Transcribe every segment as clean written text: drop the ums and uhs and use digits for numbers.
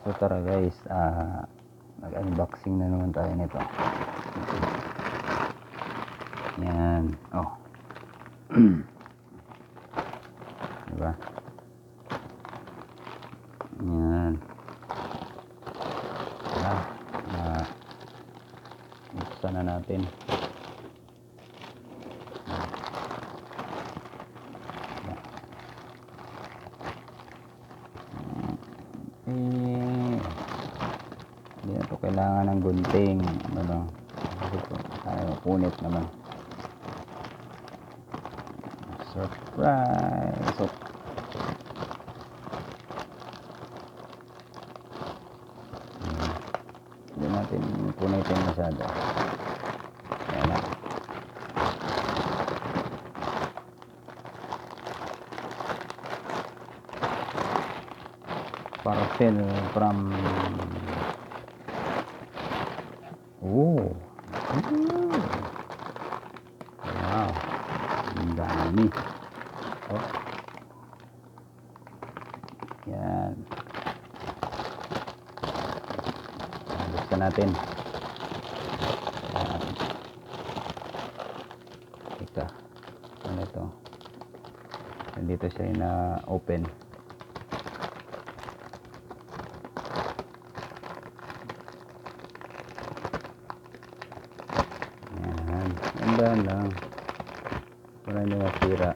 So tara guys, mag-unboxing na naman tayo nito. Yan, oh. Diba? Yan. Tara, buksan na natin. Hindi na ito kailangan ng gunting. Ano lang, punit naman. Surprise! So, hindi natin punitin masyado. Ayan na. Parcel from wow, ang dami. Oh, yan, buksan natin. Yan. Teka, ano ito? Nandito siya na open. Yan lang para hindi masira.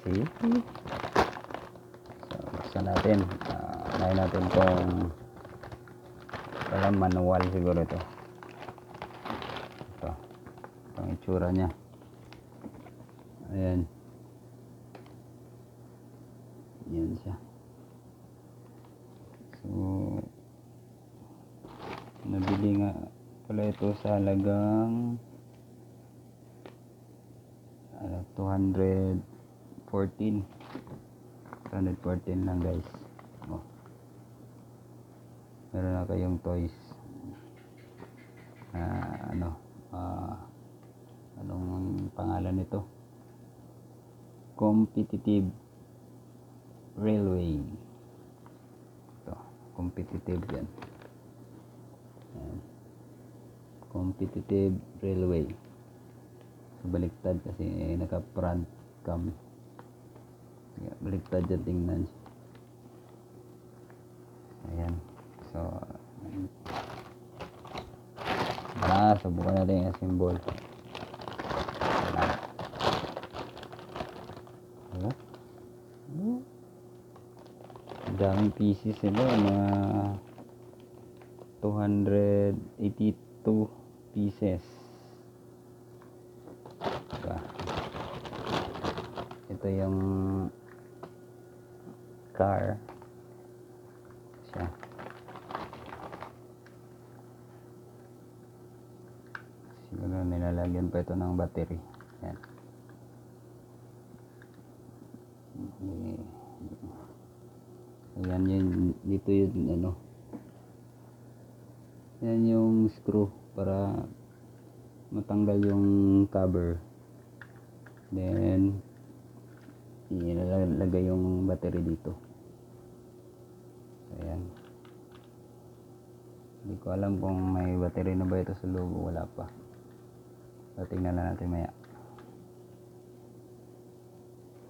See? So, buksan natin. Unahin natin itong parang manual siguro ito. Itong itsura nya. Ayan. Yan siya. So, nabili nga pala ito sa halagang 214 lang guys. Oh. Meron na kayong toys. Anong pangalan nito? Competitive Railway. Ito, competitive yan. Ayan. Competitive Railway. So, baliktad kasi naka front cam. Baliktad yan, tingnan. Ayan. So, subukan natin yung symbol. Daming pieces nila, mga 282 pieces. Diba? Ito yung car siya. Siguro nilalagyan pa ito ng battery. Yan. Ayan yun, dito yun yan yung screw para matanggal yung cover, then ilalagay yung battery dito. Ayan, hindi ko alam kung may battery na ba ito sa loob o wala pa. So, tingnan na natin maya.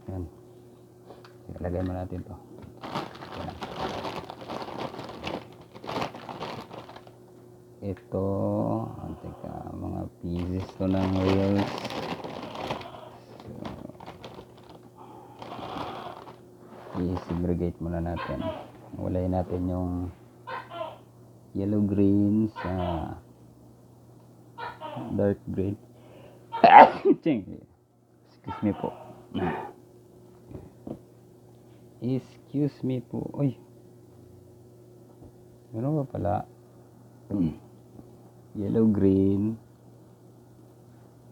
Ayan, ilagay mo natin to. Ito, teka, mga pieces to ng wheels. So, i-segregate muna natin. Walay natin yung yellow green sa dark green. Excuse me po. Excuse me po. Uy, ano ba pala? Yellow, green,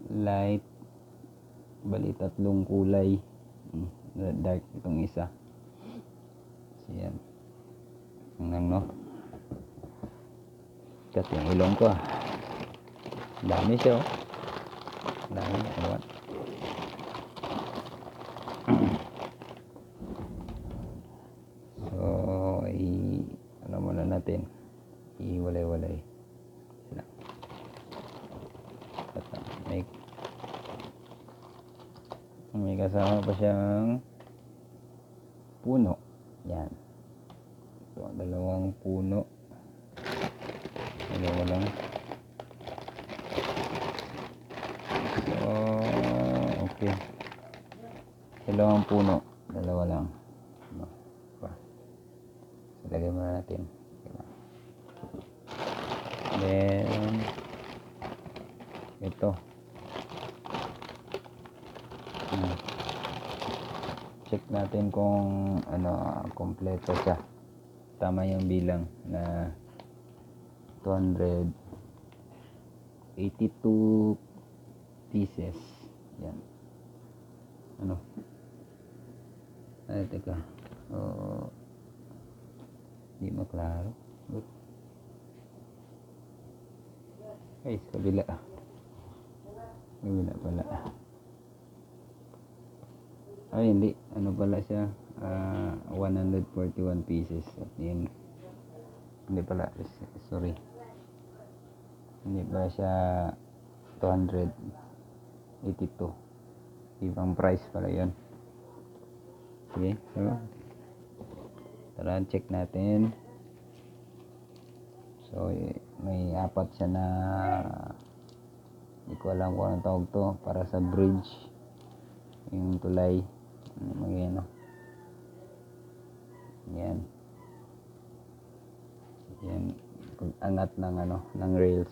light, bali tatlong kulay. Dark itong isa. So yan. Hanggang no. Kat yung ilong ko. Dami siya, oh. Dami. Ewan. So, ano muna natin. Iwalay-walay. Sila. At may kasama pa siyang puno. Yan. Ito, dalawang puno. Dalawa lang. So, okay. Dalawang puno. Dalawa lang. Pa. So, lagay muna natin. Then, ito. Check natin kung kompleto siya. Tama yung bilang na 282 pieces. Yan. Ay, teka. Di maklaro. Ay, kabila. Kabila pala. Ay, hindi. Pala siya? 141 pieces. At yun. Hindi pala. Sorry. Hindi pala siya 282. Ibang price pala yun. Okay. So, tara, check natin. So, may apat siya na hindi ko alam kung anong tawag to. Para sa bridge. Yung tulay. Yan. Yan. Angat ng rails.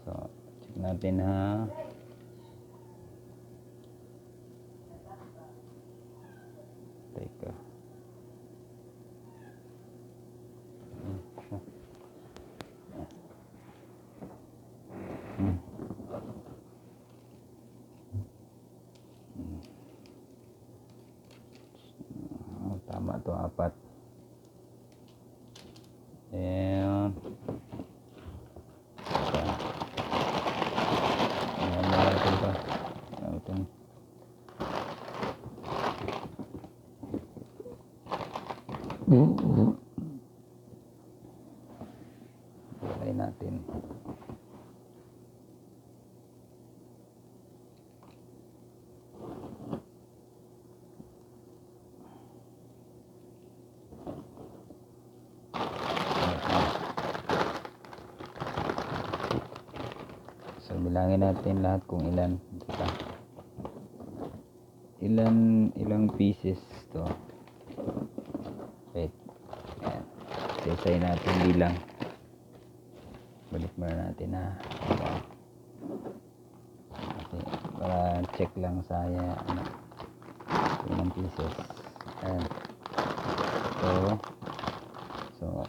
So, check natin ha. Teka. Tama to, apat. And ilagay natin. So, bilangin natin lahat kung ilan. Ilang pieces to. Wait. Ayan. Sisay natin bilang. Balik muna natin na. Kasi para check lang sa ilang pieces. Ayan. So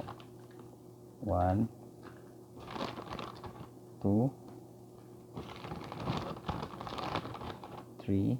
1 2 3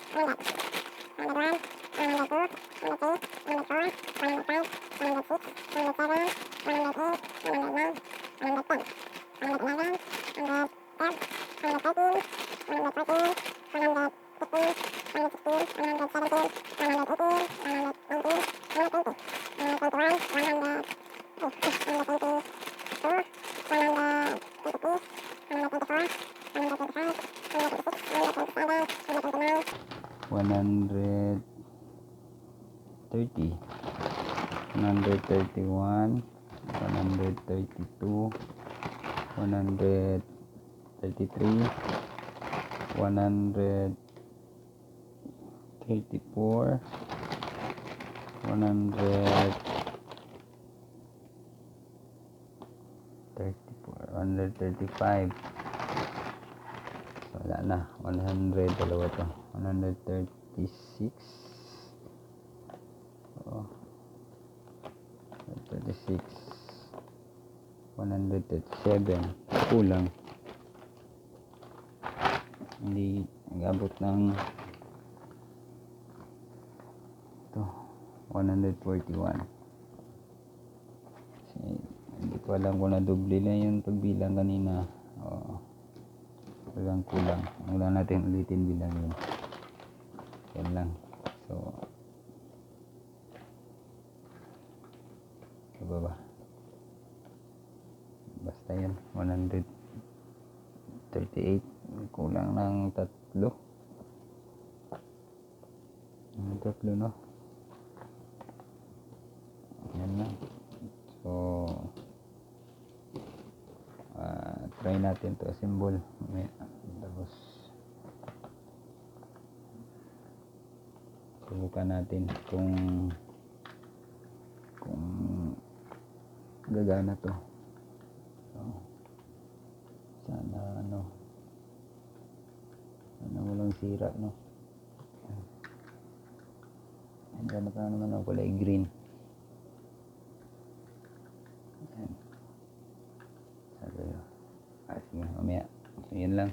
Number 5, 130, 131, 132, 133, 134, 135. Wala na, 100, dalawa to, 136. Oh, 136, 137, kulang, hindi nag-abot ng ito, 141. Kasi hindi ko alam kung nadoble na yung pagbilang kanina. Talagang kulang. Ang lang natin ulitin bilang yun. Yan lang. So, baba. Basta yan. 138. Kulang ng tatlo. Tatlo, no? Yan lang. So, try natin to assemble. Tapos, subukan natin kung gagana to. So, sana walang sira, no? Gana pa naman ang kulay green. Ayan. Sabi, sige, mamaya. So, yun lang.